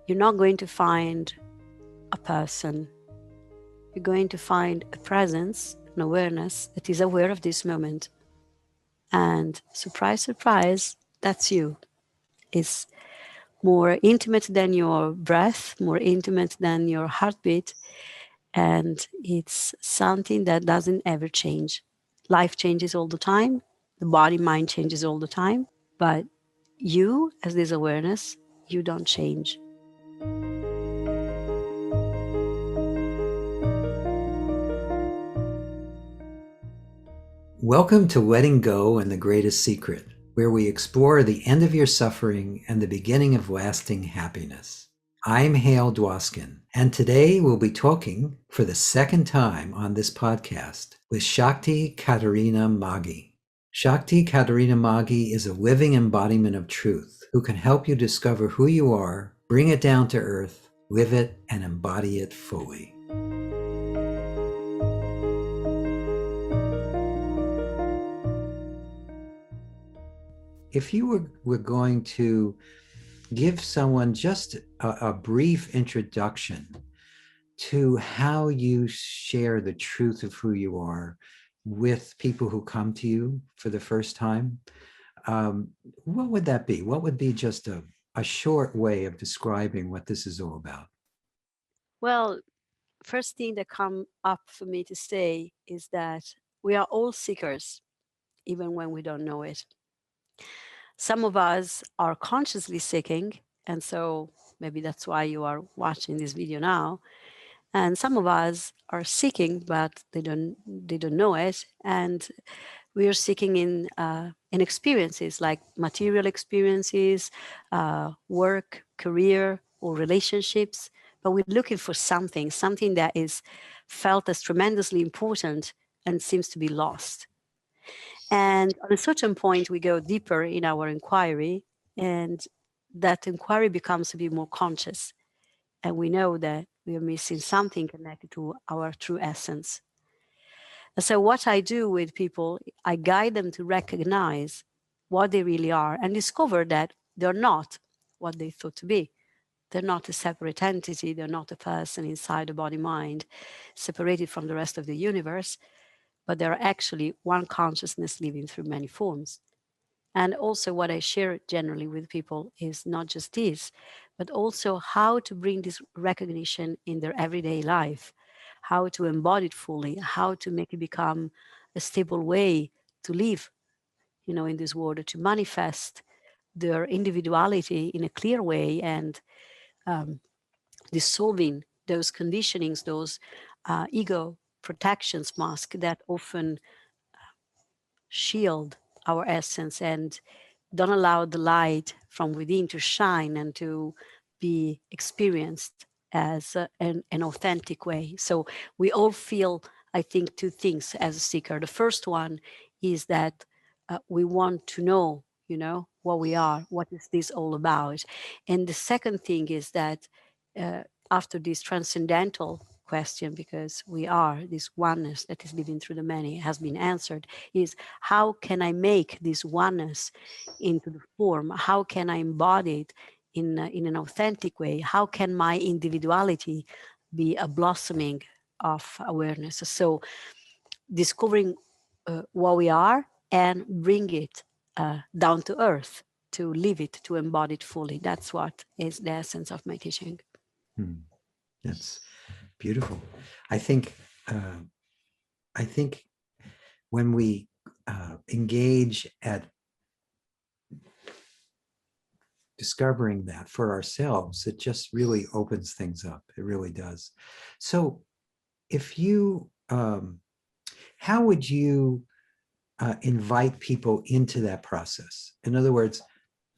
you're not going to find a person. You're going to find a presence, an awareness that is aware of this moment. And surprise, surprise, that's you. It's more intimate than your breath, more intimate than your heartbeat. And it's something that doesn't ever change. Life changes all the time. The body, mind changes all the time. But you, as this awareness, you don't change. Welcome to Letting Go and the Greatest Secret, where we explore the end of your suffering and the beginning of lasting happiness. I'm Hale Dwoskin, and today we'll be talking for the second time on this podcast with Shakti Caterina Maggi. Shakti Caterina Maggi is a living embodiment of truth who can help you discover who you are, bring it down to earth, live it, and embody it fully. If you were going to give someone just a brief introduction to how you share the truth of who you are with people who come to you for the first time, what would that be? What would be just a short way of describing what this is all about? Well, first thing that come up for me to say is that we are all seekers, even when we don't know it. Some of us are consciously seeking, and so maybe that's why you are watching this video now. And some of us are seeking, but they don't know it. And we are seeking in experiences like material experiences, work, career, or relationships. But we're looking for something that is felt as tremendously important and seems to be lost. And at a certain point, we go deeper in our inquiry, and that inquiry becomes to be more conscious. And we know that we are missing something connected to our true essence. And so, what I do with people, I guide them to recognize what they really are and discover that they're not what they thought to be. They're not a separate entity, they're not a person inside the body mind, separated from the rest of the universe, but they're actually one consciousness living through many forms. And also, what I share generally with people is not just this, but also how to bring this recognition in their everyday life, how to embody it fully, how to make it become a stable way to live, in this world, to manifest their individuality in a clear way, and dissolving those conditionings, those ego protections mask that often shield our essence and don't allow the light from within to shine and to be experienced as an authentic way. So we all feel, I think, two things as a seeker. The first one is that we want to know, what we are, what is this all about? And the second thing is that after this transcendental question, because we are this oneness that is living through the many, has been answered, is how can I make this oneness into the form? How can I embody it in an authentic way? How can my individuality be a blossoming of awareness? So discovering what we are and bring it down to earth, to live it, to embody it fully. That's what is the essence of my teaching. That's beautiful. I think when we engage at discovering that for ourselves, it just really opens things up. It really does. So if you, how would you invite people into that process? In other words,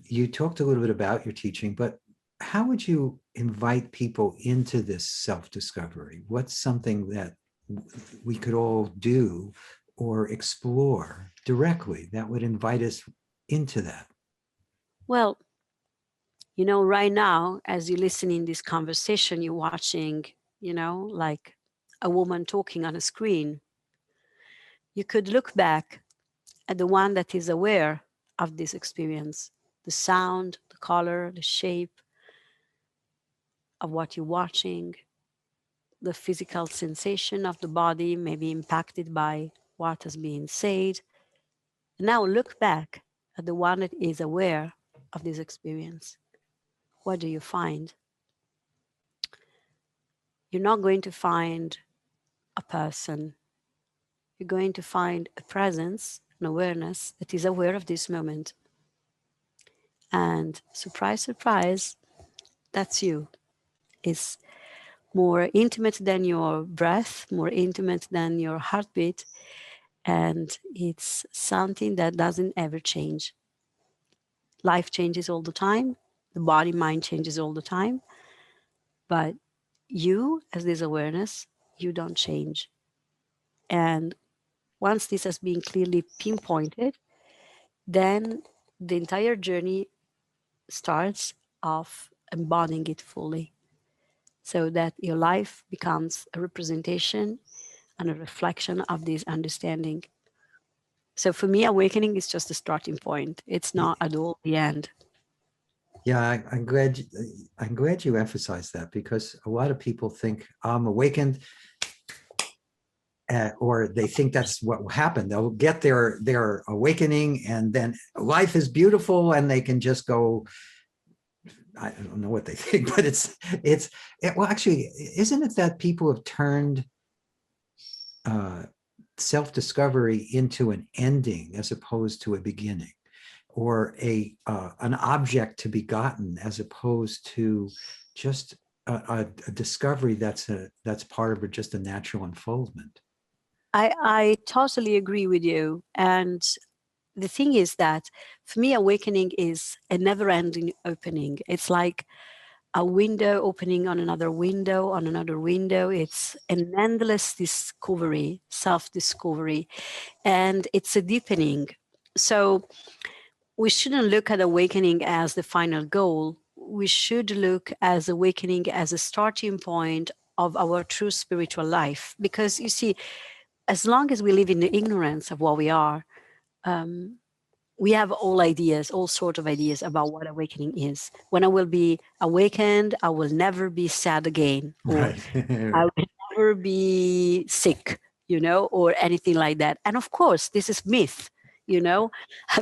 you talked a little bit about your teaching, but how would you invite people into this self-discovery? What's something that we could all do or explore directly that would invite us into that? Well, right now, as you listen in this conversation, you're watching, like a woman talking on a screen. You could look back at the one that is aware of this experience, the sound, the color, the shape, of what you're watching, the physical sensation of the body may be impacted by what has been said. Now look back at the one that is aware of this experience. What do you find? You're not going to find a person. You're going to find a presence, an awareness that is aware of this moment. And surprise, surprise, that's you. It's more intimate than your breath, more intimate than your heartbeat. And it's something that doesn't ever change. Life changes all the time. The body, mind changes all the time. But you, as this awareness, you don't change. And once this has been clearly pinpointed, then the entire journey starts of embodying it fully, so that your life becomes a representation and a reflection of this understanding. So for me, awakening is just a starting point. It's not at all the end. Yeah, I'm glad you emphasized that, because a lot of people think I'm awakened, or they think that's what will happen. They'll get their awakening, and then life is beautiful, and they can just go. I don't know what they think, but well, actually, isn't it that people have turned self-discovery into an ending as opposed to a beginning, or an object to be gotten as opposed to just a discovery that's part of just a natural unfoldment? I totally agree with you. And the thing is that for me, awakening is a never ending opening. It's like a window opening on another window, on another window. It's an endless discovery, self discovery, and it's a deepening. So we shouldn't look at awakening as the final goal. We should look as awakening as a starting point of our true spiritual life. Because you see, as long as we live in the ignorance of what we are, we have all sorts of ideas about what awakening is. When I will be awakened, I will never be sad again, or Right. I will never be sick, or anything like that. And of course, this is myth, you know,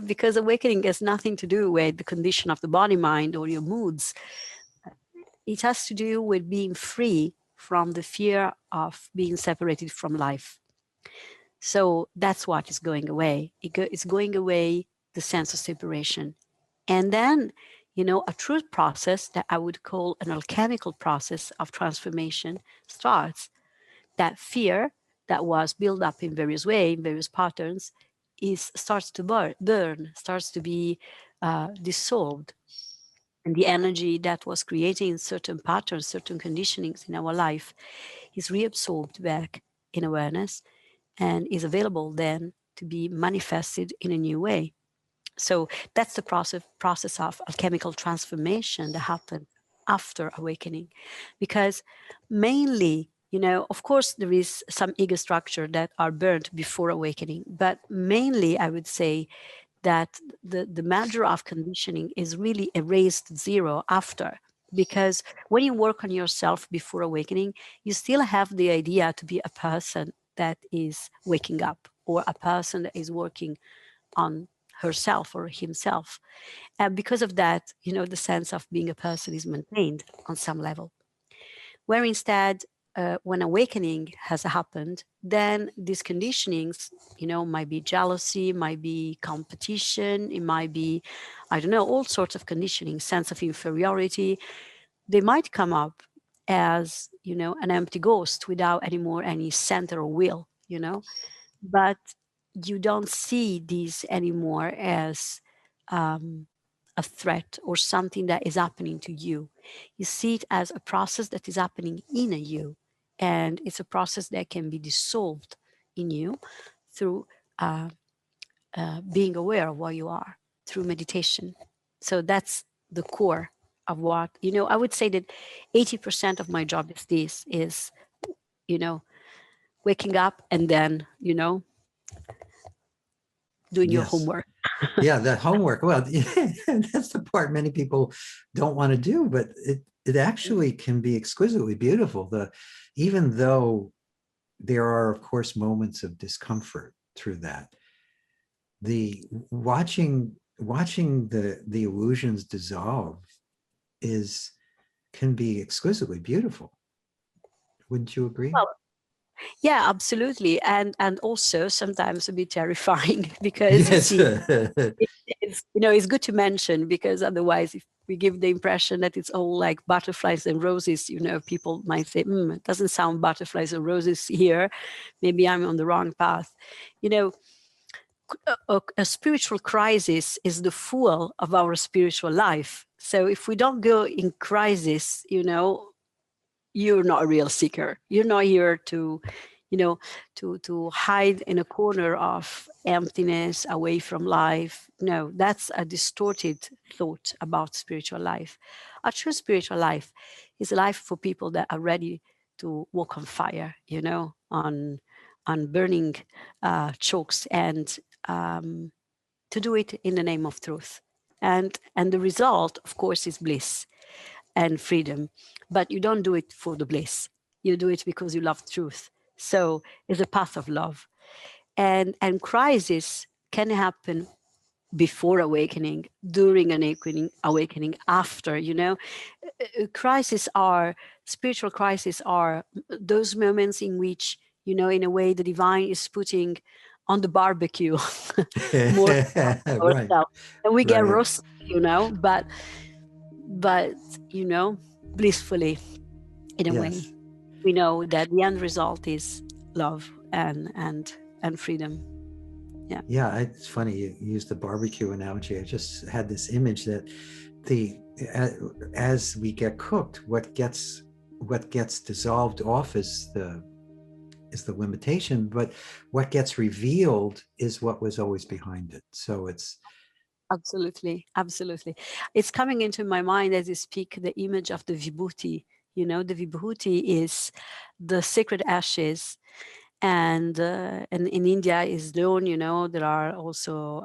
because awakening has nothing to do with the condition of the body, mind, or your moods. It has to do with being free from the fear of being separated from life. So that's what is going away. It's going away the sense of separation. And then, a true process that I would call an alchemical process of transformation starts. That fear that was built up in various ways, in various patterns, starts to burn, starts to be dissolved. And the energy that was creating certain patterns, certain conditionings in our life is reabsorbed back in awareness and is available then to be manifested in a new way. So that's the process of alchemical transformation that happens after awakening. Because mainly, of course, there is some ego structure that are burnt before awakening, but mainly I would say that the measure of conditioning is really erased zero after. Because when you work on yourself before awakening, you still have the idea to be a person that is waking up, or a person that is working on herself or himself. And because of that, the sense of being a person is maintained on some level. Where instead, when awakening has happened, then these conditionings, might be jealousy, might be competition, it might be, I don't know, all sorts of conditioning, sense of inferiority. They might come up as, an empty ghost without any more any center or will. But you don't see these anymore as a threat or something that is happening to you. You see it as a process that is happening in you, and it's a process that can be dissolved in you through being aware of what you are through meditation. So that's the core of what, I would say that 80% of my job is this, is, you know waking up and then, doing your Yes. homework. Yeah, the homework. Well, that's the part many people don't want to do, but it actually can be exquisitely beautiful. Even though there are, of course, moments of discomfort through that, the watching the illusions dissolve is can be exquisitely beautiful. Wouldn't you agree? Well, yeah, absolutely, and also sometimes a bit terrifying because you Yes. see, it's it's good to mention because otherwise, if we give the impression that it's all like butterflies and roses, people might say, it doesn't sound butterflies and roses here. Maybe I'm on the wrong path. You know, a spiritual crisis is the fuel of our spiritual life. So if we don't go in crisis, you're not a real seeker. You're not here to, to hide in a corner of emptiness away from life. No, that's a distorted thought about spiritual life. A true spiritual life is a life for people that are ready to walk on fire, on burning chalks, and to do it in the name of truth. And the result, of course, is bliss and freedom. But you don't do it for the bliss. You do it because you love truth. So it's a path of love. And crisis can happen before awakening, during an awakening, after, crises are, spiritual crises are those moments in which, in a way, the divine is putting on the barbecue more Right, ourselves. And we get right. roasted, but, blissfully, in a way. Yes. We know that the end result is love and freedom. Yeah. Yeah, it's funny you used the barbecue analogy. I just had this image that the as we get cooked, what gets dissolved off is the limitation, but what gets revealed is what was always behind it. So it's Absolutely, absolutely. It's coming into my mind as you speak, the image of the vibhuti. The vibhuti is the sacred ashes, and in India is known. There are also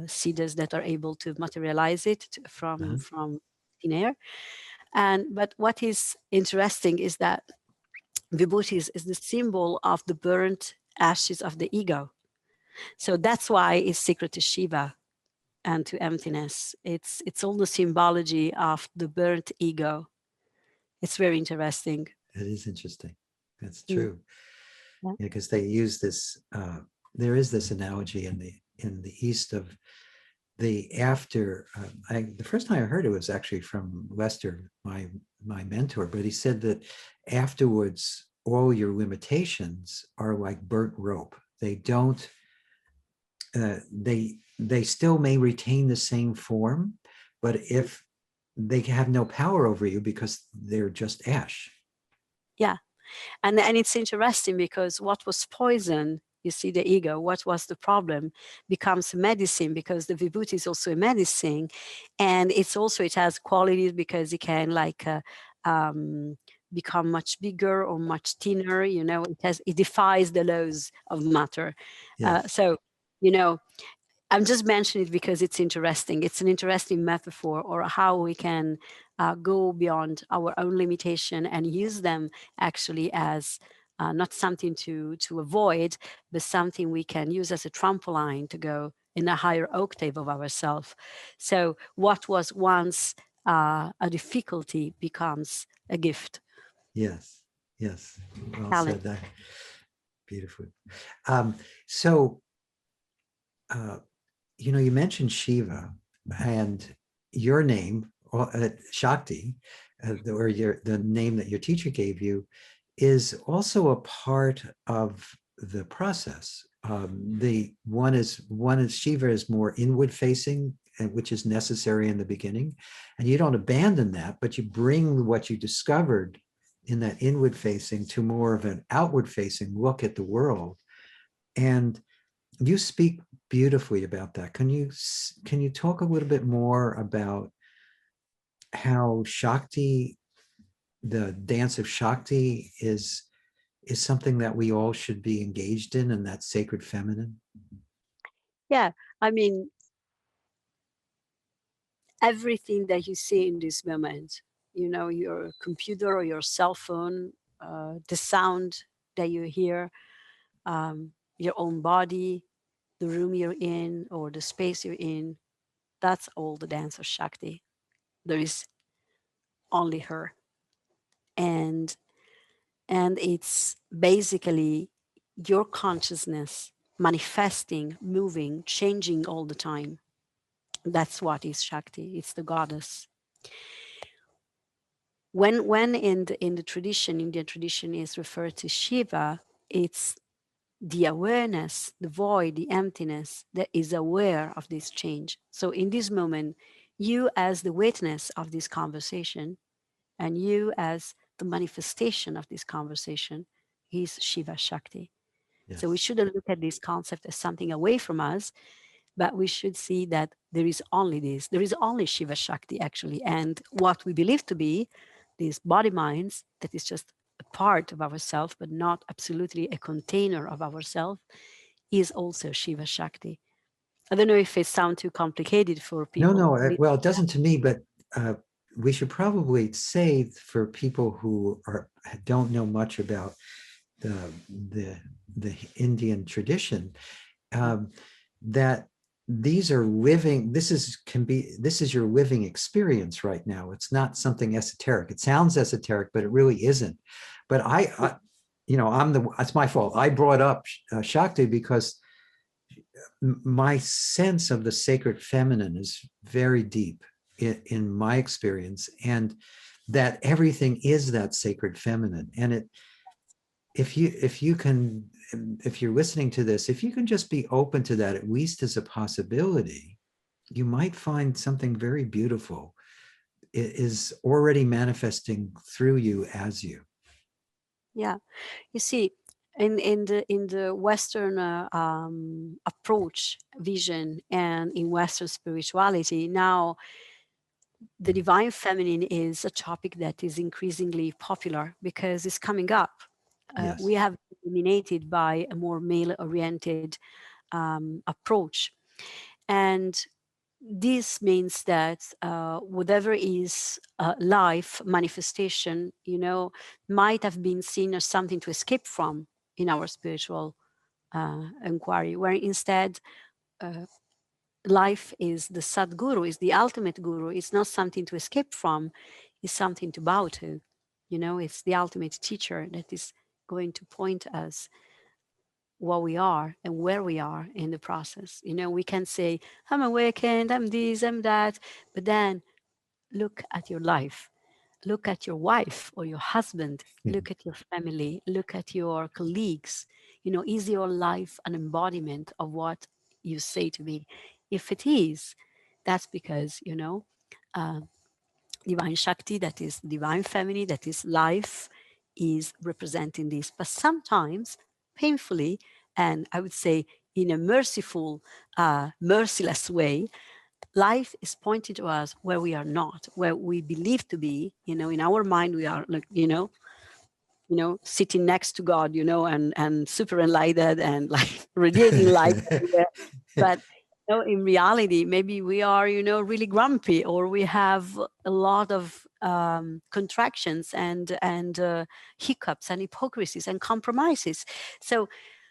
siddhas that are able to materialize it uh-huh. from thin air. And but what is interesting is that vibhuti is the symbol of the burnt ashes of the ego. So that's why it's sacred to Shiva and to emptiness. It's all the symbology of the burnt ego. It's very interesting. It is interesting. That's Mm. true. Yeah. Yeah, because they use this. There is this analogy in the East of the after. The first time I heard it was actually from Lester, my mentor, but he said that afterwards, all your limitations are like burnt rope. They don't. They still may retain the same form, but if they have no power over you because they're just ash. Yeah. And it's interesting because what was poison, you see, the ego, what was the problem, becomes medicine, because the vibhuti is also a medicine. And it has qualities because it can um, become much bigger or much thinner. It defies the laws of matter. Yes. So, you know, I'm just mentioning it because it's interesting. It's an interesting metaphor, or how we can go beyond our own limitation and use them actually as not something to avoid, but something we can use as a trampoline to go in a higher octave of ourselves. So what was once a difficulty becomes a gift. Yes. Yes. Well Challenge. said. That beautiful. Um, so uh, you mentioned Shiva, and your name, Shakti, or the name that your teacher gave you, is also a part of the process. The one is Shiva is more inward facing, which is necessary in the beginning, and you don't abandon that, but you bring what you discovered in that inward facing to more of an outward facing look at the world. And you speak beautifully about that. Can you talk a little bit more about how Shakti, the dance of Shakti, is something that we all should be engaged in, and that sacred feminine? Yeah, I mean, everything that you see in this moment, your computer or your cell phone, the sound that you hear, your own body, the room you're in or the space you're in. That's all the dance of Shakti. There is only her. And it's basically your consciousness manifesting, moving, changing all the time. That's what is Shakti. It's the goddess. When in the tradition, Indian tradition is referred to Shiva, it's the awareness, the void, the emptiness that is aware of this change. So in this moment, you as the witness of this conversation and you as the manifestation of this conversation is Shiva Shakti. So we Yes. shouldn't look at this concept as something away from us, but we should see that there is only this. There is only Shiva Shakti actually. And what we believe to be these body minds, that is just a part of ourself, but not absolutely a container of ourself, is also Shiva Shakti. I don't know if it sounds too complicated for No, people. no. Well, it doesn't to me, but we should probably say for people who don't know much about the the the Indian tradition, that these are living. This is your living experience right now. It's not something esoteric. It sounds esoteric, but it really isn't. But it's my fault. I brought up Shakti because my sense of the sacred feminine is very deep in my experience, and that everything is that sacred feminine. And if you're listening to this, if you can just be open to that, at least as a possibility, you might find something very beautiful is already manifesting through you as you. Yeah. You see, in the Western approach, vision, and in Western spirituality, now the divine feminine is a topic that is increasingly popular because it's coming up. Yes. We have been dominated by a more male-oriented approach, and this means that whatever is life manifestation, might have been seen as something to escape from in our spiritual inquiry, where instead life is the Sadguru, is the ultimate guru. It's not something to escape from, it's something to bow to. It's the ultimate teacher that is going to point us what we are and where we are in the process. We can say, I'm awakened, I'm this, I'm that, but then look at your life, look at your wife or your husband, look at your family, look at your colleagues. Is your life an embodiment of what you say to me? If it is, that's because, uh, divine Shakti, that is divine feminine, that is life, is representing this. But sometimes, painfully, and I would say in a merciful, merciless way, life is pointing to us where we are not, where we believe to be. In our mind, we are like, sitting next to God, and super enlightened and like radiating light everywhere. But in reality, maybe we are, really grumpy, or we have a lot of contractions and hiccups and hypocrisies and compromises. So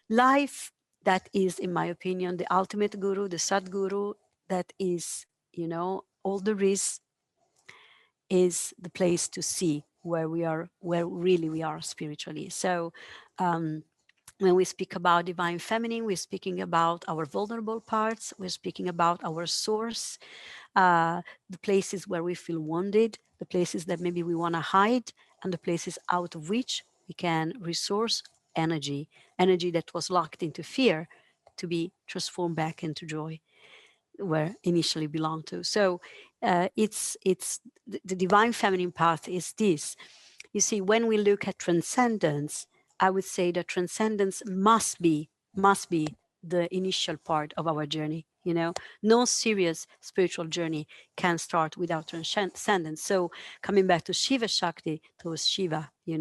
life, that is, in my opinion, the ultimate guru, the Sadguru, that is, all there is the place to see where we are, where really we are spiritually. So when we speak about divine feminine, we're speaking about our vulnerable parts, we're speaking about our source, the places where we feel wounded, the places that maybe we want to hide, and the places out of which we can resource energy that was locked into fear to be transformed back into joy where initially belonged to. So it's the divine feminine path is this. You see, when we look at transcendence, I would say that transcendence must be the initial part of our journey. No serious spiritual journey can start without transcendence. So coming back to Shiva Shakti, to Shiva, we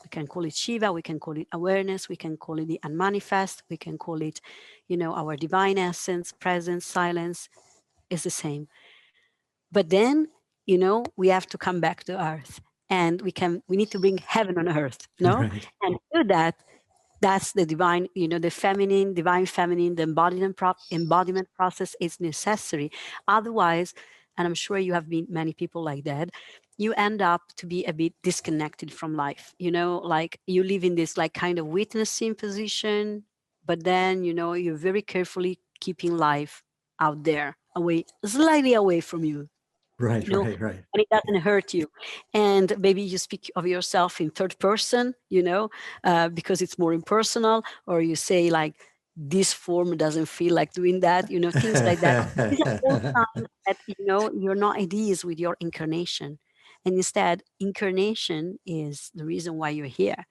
can call it Shiva, we can call it awareness, we can call it the unmanifest, we can call it, our divine essence, presence, silence is the same. But then we have to come back to earth, and we need to bring heaven on earth, Right. and to do that, that's the divine, the feminine, divine feminine, the embodiment process is necessary. Otherwise, and I'm sure you have been many people like that, you end up to be a bit disconnected from life, like you live in this like kind of witnessing position, but then, you're very carefully keeping life out there, away, slightly away from you, Right. you know, Right. Right. and it doesn't hurt you. And maybe you speak of yourself in third person, because it's more impersonal, or you say like, this form doesn't feel like doing that, things like that. These are all signs that, you're not at ease with your incarnation. And instead, incarnation is the reason why you're here.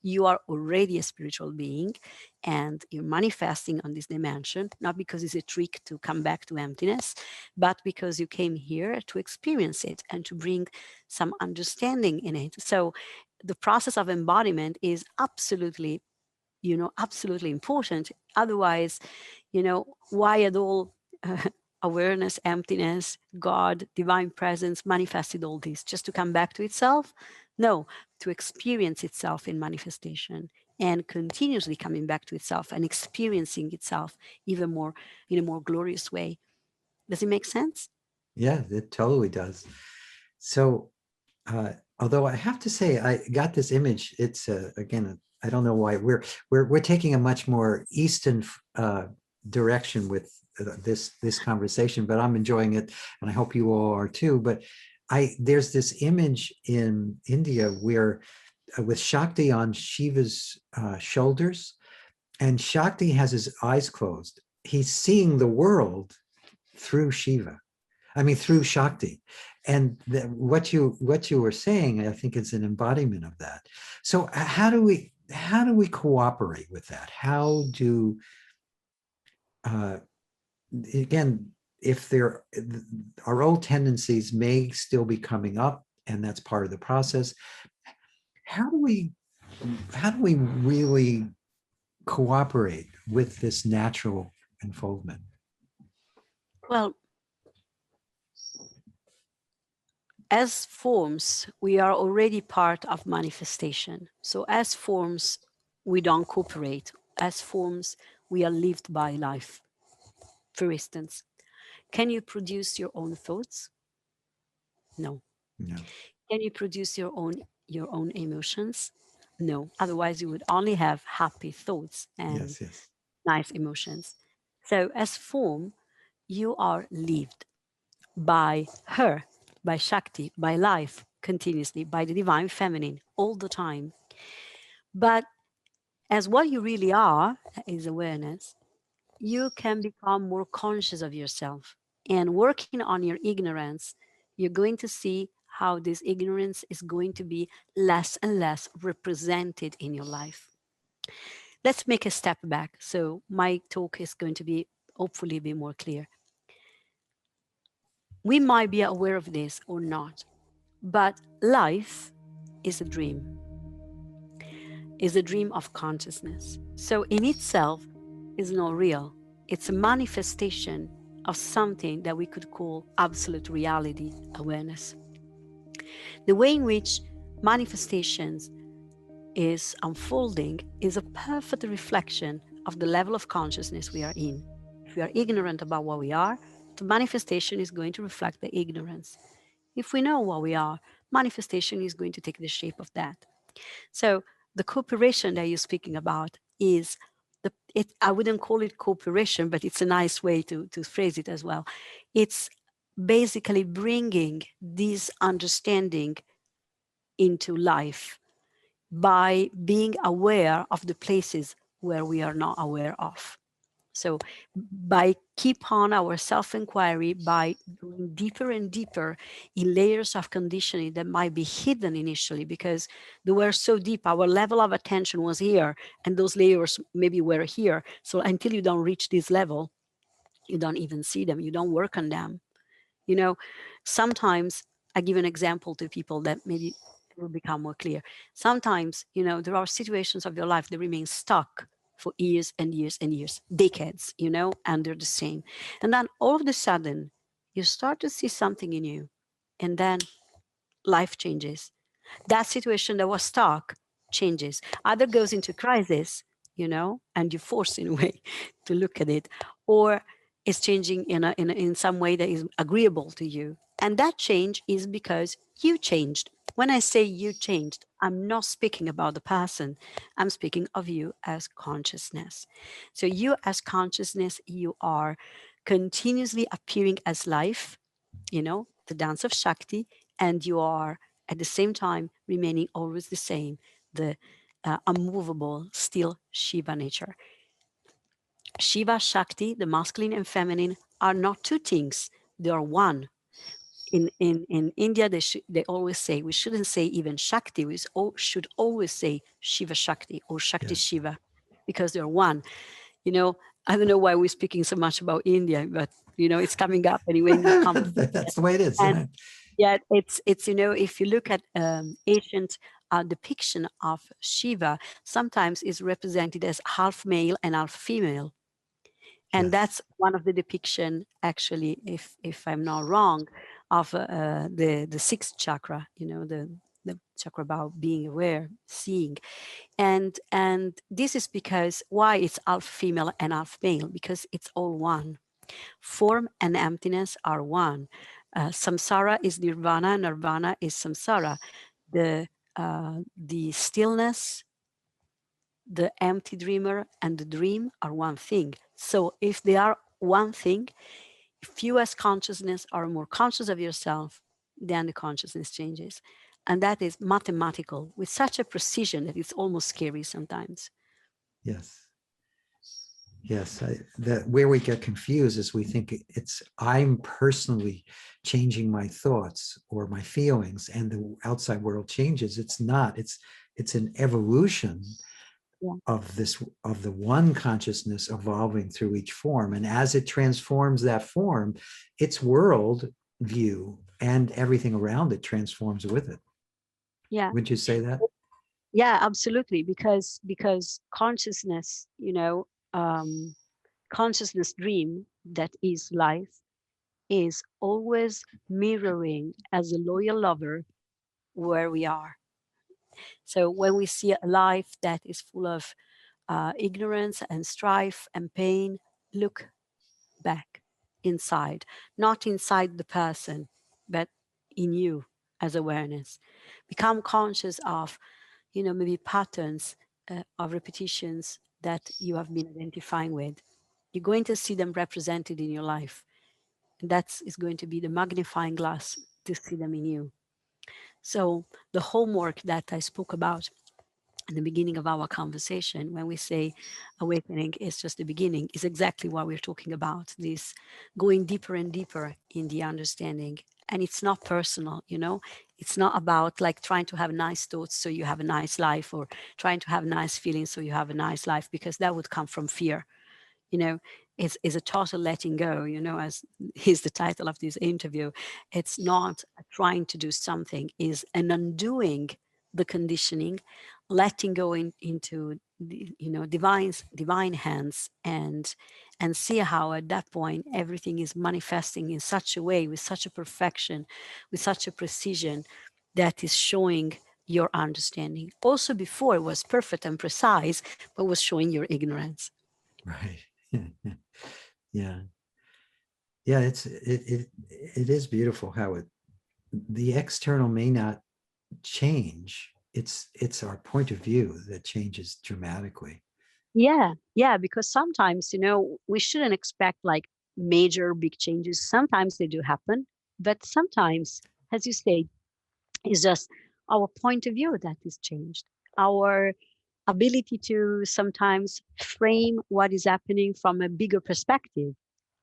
You are already a spiritual being, and you're manifesting on this dimension, not because it's a trick to come back to emptiness, but because you came here to experience it and to bring some understanding in it. So the process of embodiment is absolutely, absolutely important. Otherwise, why at all awareness, emptiness, God, divine presence manifested all this just to come back to itself? No, to experience itself in manifestation and continuously coming back to itself and experiencing itself even more in a more glorious way. Does it make sense? Yeah, it totally does. So, although I have to say, I got this image. It's again, I don't know why we're taking a much more Eastern direction with this conversation, but I'm enjoying it, and I hope you all are too. But there's this image in India where with Shakti on Shiva's shoulders, and Shakti has his eyes closed. He's seeing the world through Shiva. I mean, through Shakti. And what you were saying, I think, is an embodiment of that. So how do we cooperate with that? How do uh, again, if there our old tendencies may still be coming up, and that's part of the process. How do we really cooperate with this natural unfoldment? Well, as forms, we are already part of manifestation. So, as forms, we don't cooperate. As forms, we are lived by life. For instance, can you produce your own thoughts? No. No. Can you produce your own emotions? No. Otherwise, you would only have happy thoughts and Yes. Yes. nice emotions. So, as form, you are lived by her, by Shakti, by life, continuously, by the divine feminine, all the time. But as what you really are, that is awareness, you can become more conscious of yourself. And working on your ignorance, you're going to see how this ignorance is going to be less and less represented in your life. Let's make a step back. So my talk is going to be hopefully be more clear. We might be aware of this or not, but life is a dream, is a dream of consciousness. So in itself is not real. It's a manifestation of something that we could call absolute reality awareness. The way in which manifestations is unfolding is a perfect reflection of the level of consciousness we are in. If we are ignorant about what we are, the manifestation is going to reflect the ignorance. If we know what we are, manifestation is going to take the shape of that. So the cooperation that you're speaking about is I wouldn't call it cooperation, but it's a nice way to phrase it as well. It's basically bringing this understanding into life by being aware of the places where we are not aware of. So by keep on our self-inquiry, by going deeper and deeper in layers of conditioning that might be hidden initially because they were so deep, our level of attention was here, and those layers maybe were here. So until you don't reach this level, you don't even see them, you don't work on them. You know, sometimes I give an example to people that maybe will become more clear. Sometimes, there are situations of your life that remain stuck for years and years and years, decades, and they're the same. And then all of a sudden, you start to see something in you. and then life changes. That situation that was stuck changes, either goes into crisis, and you're forced in a way to look at it, or is changing in some way that is agreeable to you. And that change is because you changed. When I say you changed, I'm not speaking about the person. I'm speaking of you as consciousness. So you as consciousness, you are continuously appearing as life, the dance of Shakti, and you are at the same time remaining always the same, the unmovable, still Shiva nature. Shiva, Shakti, the masculine and feminine, are not two things, they are one. In India, they always say, we shouldn't say even Shakti, we should always say Shiva Shakti or Shakti Yes. Shiva, because they're one. I don't know why we're speaking so much about India, but it's coming up anyway in this conversation. That's the way it is. And yet it's if you look at ancient depiction of Shiva, sometimes is represented as half male and half female. And Yes. that's one of the depiction, actually, if I'm not wrong, of the sixth chakra, the chakra about being aware, seeing. And this is because why it's half female and half male, because it's all one. Form and emptiness are one. Samsara is nirvana, nirvana is samsara. The stillness, the empty dreamer, and the dream are one thing. So if they are one thing, if you as consciousness are more conscious of yourself, then the consciousness changes. And that is mathematical with such a precision that it's almost scary sometimes. Yes. Yes, that where we get confused is we think I'm personally changing my thoughts or my feelings, and the outside world changes. It's not. It's an evolution of the one consciousness evolving through each form, and as it transforms that form, its world view and everything around it transforms with it. Yeah. Would you say that? Yeah, absolutely. Because consciousness, consciousness dream that is life is always mirroring as a loyal lover where we are. So when we see a life that is full of ignorance and strife and pain, look back inside, not inside the person, but in you as awareness. Become conscious of, maybe patterns of repetitions that you have been identifying with. You're going to see them represented in your life. And that is going to be the magnifying glass to see them in you. So the homework that I spoke about in the beginning of our conversation, when we say awakening is just the beginning, is exactly what we're talking about, this going deeper and deeper in the understanding. And it's not personal, it's not about like trying to have nice thoughts so you have a nice life, or trying to have nice feelings so you have a nice life, because that would come from fear. Is a total letting go, as is the title of this interview. It's not trying to do something, is an undoing the conditioning, letting go into divine hands, and see how at that point everything is manifesting in such a way, with such a perfection, with such a precision, that is showing your understanding. Also before it was perfect and precise, but was showing your ignorance. Right. Yeah. Yeah, it is beautiful how the external may not change. It's our point of view that changes dramatically. Yeah, because sometimes, we shouldn't expect like major big changes. Sometimes they do happen, but sometimes, as you say, it's just our point of view that is changed. Our ability to sometimes frame what is happening from a bigger perspective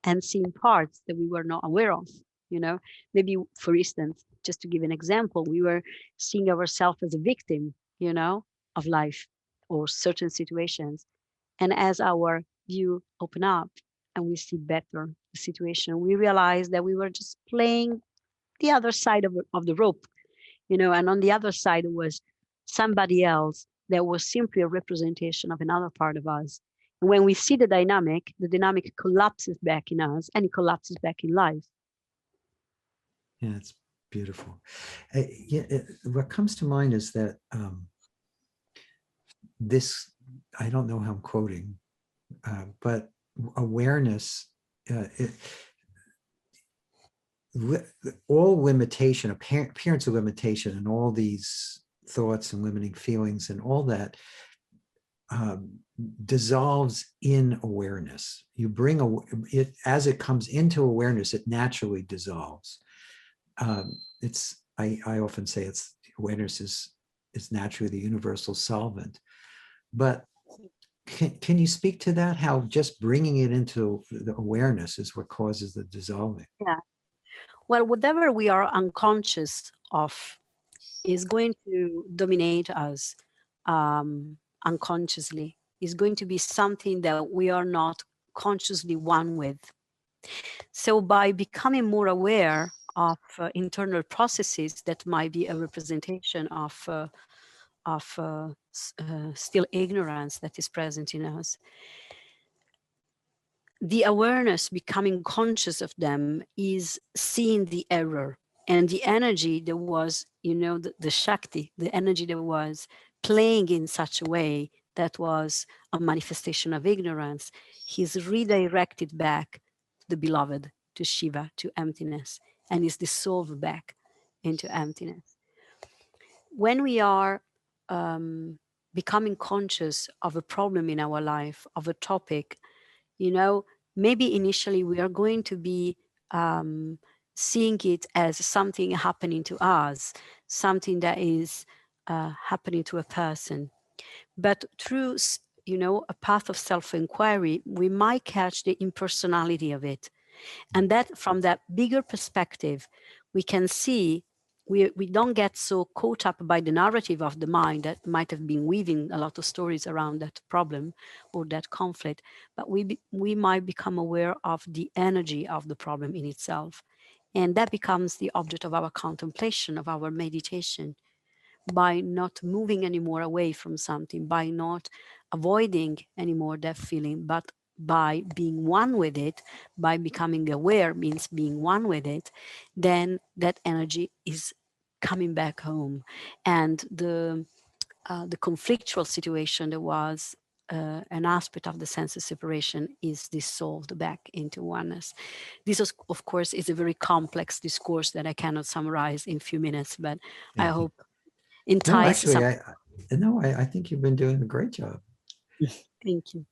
and seeing parts that we were not aware of. Maybe, for instance, just to give an example, we were seeing ourselves as a victim, of life or certain situations. And as our view open up and we see better the situation, we realize that we were just playing the other side of the rope, and on the other side was somebody else that was simply a representation of another part of us. And when we see the dynamic collapses back in us, and it collapses back in life. Yeah, Beautiful. Yeah, what comes to mind is that this, I don't know how I'm quoting, but awareness, all limitation, appearance of limitation, and all these thoughts and limiting feelings and all that dissolves in awareness. You bring it as it comes into awareness, it naturally dissolves. I often say it's awareness is naturally the universal solvent. But can you speak to that? How just bringing it into the awareness is what causes the dissolving? Yeah. Well, whatever we are unconscious of is going to dominate us unconsciously. Is going to be something that we are not consciously one with. So by becoming more aware of internal processes that might be a representation of still ignorance that is present in us, the awareness, becoming conscious of them, is seeing the error and the energy that was, the Shakti, the energy that was playing in such a way that was a manifestation of ignorance, he's redirected back to the beloved, to Shiva, to emptiness, and is dissolved back into emptiness. When we are becoming conscious of a problem in our life, of a topic, maybe initially we are going to be seeing it as something happening to us, something that is happening to a person. But through, a path of self-inquiry, we might catch the impersonality of it. And that from that bigger perspective, we can see we don't get so caught up by the narrative of the mind that might have been weaving a lot of stories around that problem or that conflict, but we might become aware of the energy of the problem in itself. And that becomes the object of our contemplation, of our meditation, by not moving anymore away from something, by not avoiding anymore that feeling, but by being one with it, by becoming aware means being one with it, then that energy is coming back home. And the conflictual situation that was an aspect of the sense of separation is dissolved back into oneness. This, of course, is a very complex discourse that I cannot summarize in a few minutes, but I Thank you. hope No, entice actually, some. I think you've been doing a great job. Thank you.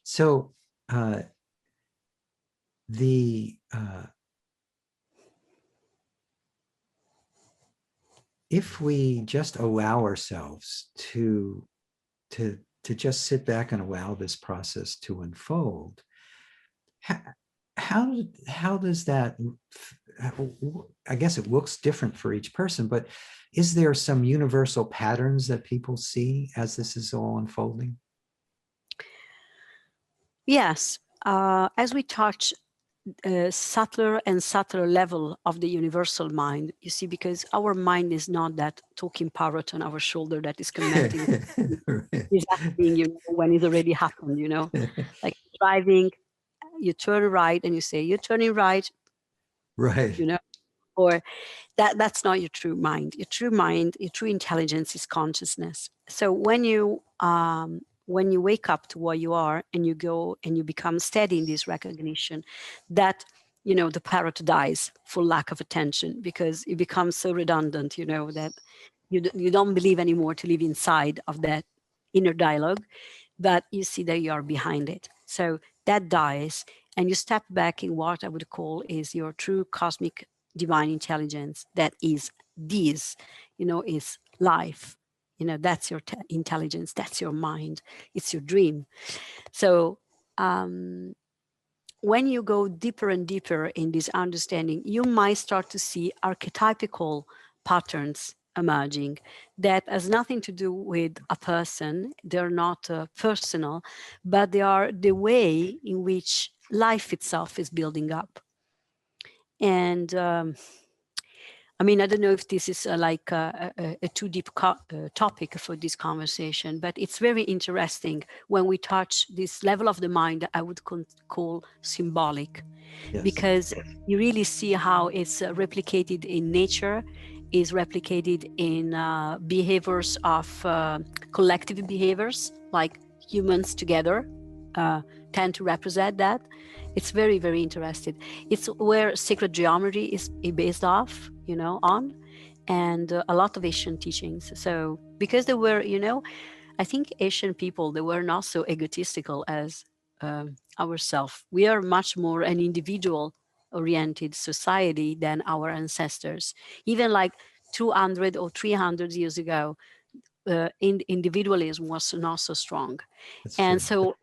So the if we just allow ourselves to just sit back and allow this process to unfold, how does that, I guess it looks different for each person, but is there some universal patterns that people see as this is all unfolding? Yes, as we touch a subtler and subtler level of the universal mind, you see, because our mind is not that talking parrot on our shoulder that is commenting. Is happening, when it's already happened, like driving, you turn right and you say, you're turning right, Right. or that's not your true mind. Your true mind, your true intelligence is consciousness. So when you wake up to what you are and you go and you become steady in this recognition, that the parrot dies for lack of attention, because it becomes so redundant, that you don't believe anymore to live inside of that inner dialogue, but you see that you are behind it. So that dies, and you step back in what I would call is your true cosmic divine intelligence. That is this, is life. That's your intelligence. That's your mind. It's your dream. So when you go deeper and deeper in this understanding, you might start to see archetypical patterns emerging that has nothing to do with a person. They're not personal, but they are the way in which life itself is building up. And I don't know if this is like a too deep topic for this conversation, but it's very interesting when we touch this level of the mind that I would call symbolic. Yes. because you really see how it's replicated in nature, is replicated in behaviors of collective behaviors, like humans together uh, tend to represent that. It's very, very interesting. It's where sacred geometry is based off, on, and a lot of Asian teachings. So because they were, I think Asian people, they were not so egotistical as ourselves. We are much more an individual oriented society than our ancestors. Even like 200 or 300 years ago, individualism was not so strong. That's And true. so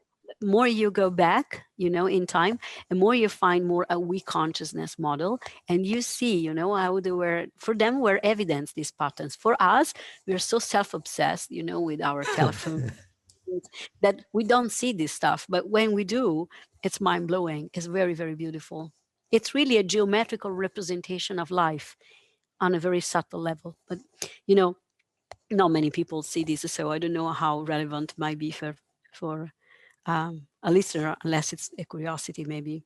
more you go back, in time, and more you find more a we consciousness model, and you see, how they were, for them were evidence, these patterns. For us, we're so self-obsessed, with our telephone, that we don't see this stuff. But when we do, it's mind-blowing. It's very, very beautiful. It's really a geometrical representation of life on a very subtle level. But, you know, not many people see this, so I don't know how relevant it might be for a listener, unless it's a curiosity, maybe.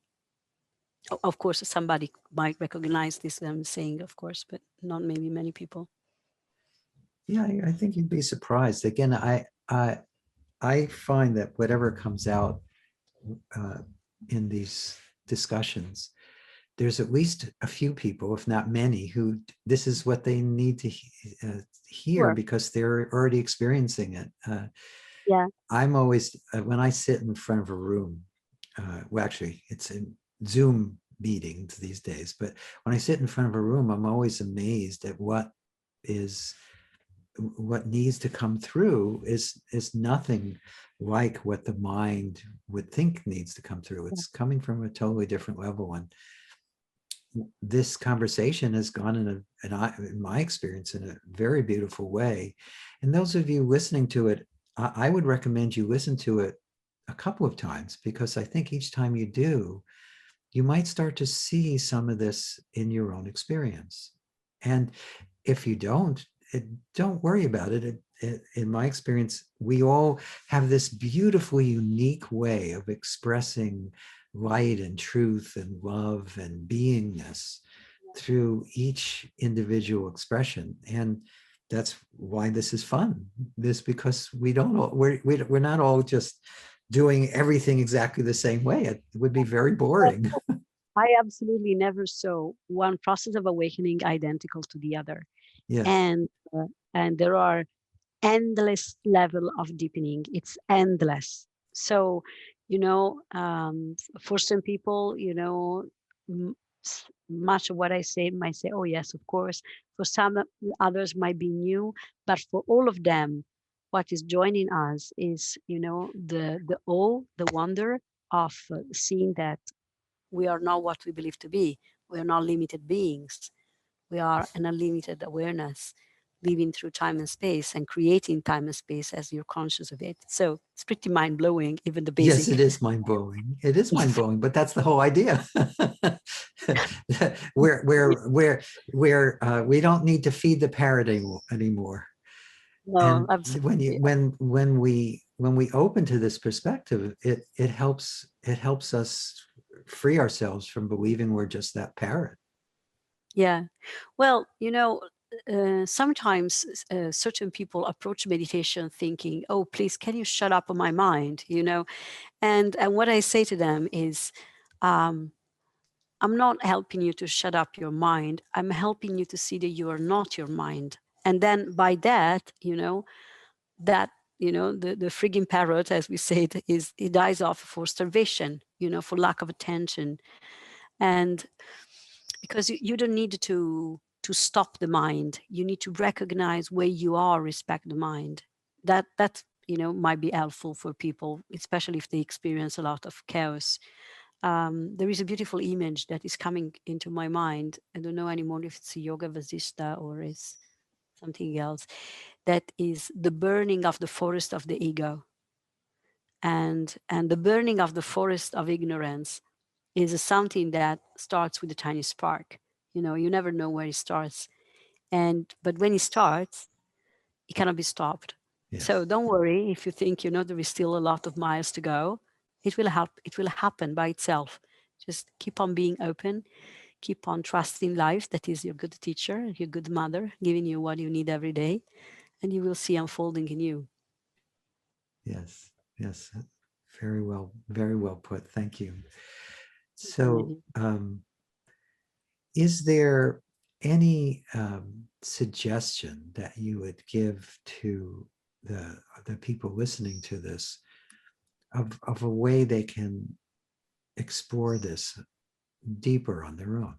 Of course, somebody might recognize this, I'm saying, of course, but not maybe many people. Yeah, I think you'd be surprised. Again, I find that whatever comes out uh, in these discussions, there's at least a few people, if not many, who this is what they need to hear Sure. because they're already experiencing it. Yeah. I'm always, when I sit in front of a room, well, actually, it's in Zoom meetings these days, but when I sit in front of a room, I'm always amazed at is what needs to come through is nothing like what the mind would think needs to come through. It's coming from a totally different level. And this conversation has gone in my experience, in a very beautiful way. And those of you listening to it, I would recommend you listen to it a couple of times, because I think each time you do, you might start to see some of this in your own experience. And if you don't worry about it. In my experience, we all have this beautifully unique way of expressing light and truth and love and beingness through each individual expression. And that's why this is fun. This because we don't all, we're not all just doing everything exactly the same way. It would be very boring. I absolutely never saw one process of awakening identical to the other. Yes. And there are endless level of deepening. It's endless. So, for some people, much of what I say might say, oh yes, of course. For some others might be new, but for all of them, what is joining us is, the awe, the wonder of seeing that we are not what we believe to be. We are not limited beings. We are an unlimited awareness, living through time and space and creating time and space as you're conscious of it. So it's pretty mind blowing, even the Yes, it basic. is mind blowing. It is mind blowing, but that's the whole idea. We don't need to feed the parrot anymore. No, And absolutely. when we open to this perspective, it helps us free ourselves from believing we're just that parrot. Yeah. Well, sometimes certain people approach meditation thinking, oh, please, can you shut up on my mind? And what I say to them is, um, I'm not helping you to shut up your mind. I'm helping you to see that you are not your mind. And then by that, that, the frigging parrot, as we say, it dies off for starvation, for lack of attention. And because you don't need to stop the mind. You need to recognize where you are, respect the mind. That might be helpful for people, especially if they experience a lot of chaos. There is a beautiful image that is coming into my mind. I don't know anymore if it's a yoga vasista or it's something else. That is the burning of the forest of the ego, and the burning of the forest of ignorance is something that starts with a tiny spark. You never know where it starts, but when it starts, it cannot be stopped. So Yes. don't worry if you think there is still a lot of miles to go. It will help. It will happen by itself. Just keep on being open, keep on trusting life that is your good teacher, your good mother, giving you what you need every day, and you will see unfolding in you. Yes, yes, very well put. Thank you. So, Definitely. is there any suggestion that you would give to the people listening to this of a way they can explore this deeper on their own?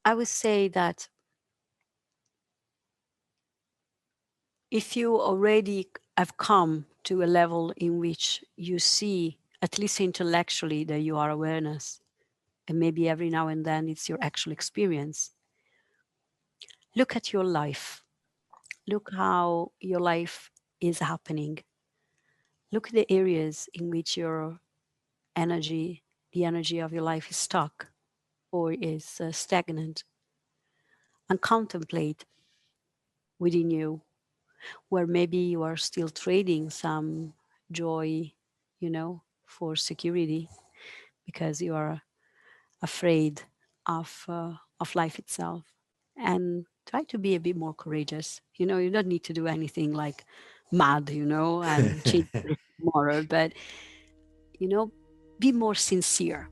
I would say that if you already have come to a level in which you see, at least intellectually, that you are awareness, and maybe every now and then it's your actual experience, look at your life. Look how your life is happening. Look at the areas in which your energy, the energy of your life is stuck or is stagnant, and contemplate within you where maybe you are still trading some joy, for security because you are afraid of life itself. And try to be a bit more courageous. You don't need to do anything like mad, and change tomorrow, but you know, be more sincere.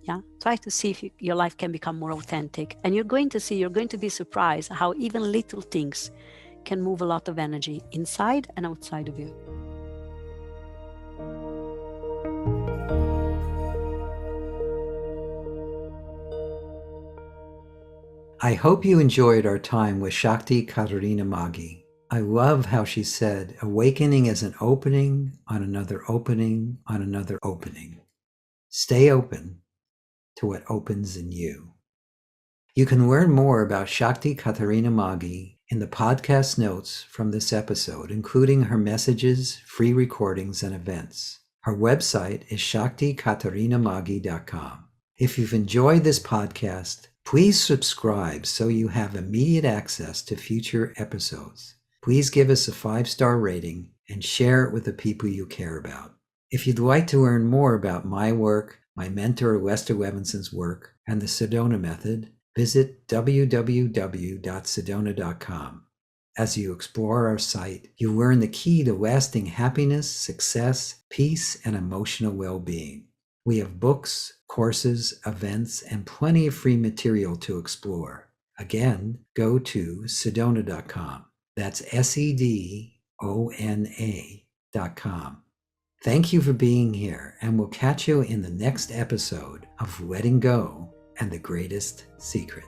Yeah, try to see if your life can become more authentic, and you're going to be surprised how even little things can move a lot of energy inside and outside of you. I hope you enjoyed our time with Shakti Caterina Maggi. I love how she said, awakening is an opening on another opening on another opening. Stay open to what opens in you. You can learn more about Shakti Caterina Maggi in the podcast notes from this episode, including her messages, free recordings, and events. Her website is shakticaterinamaggi.com. If you've enjoyed this podcast, please subscribe so you have immediate access to future episodes. Please give us a 5-star rating and share it with the people you care about. If you'd like to learn more about my work, my mentor Lester Levinson's work, and the Sedona method, visit www.sedona.com. As you explore our site, you learn the key to lasting happiness, success, peace, and emotional well-being. We have books, courses, events, and plenty of free material to explore. Again, go to sedona.com. That's SEDONA.com. Thank you for being here, and we'll catch you in the next episode of Letting Go and the Greatest Secret.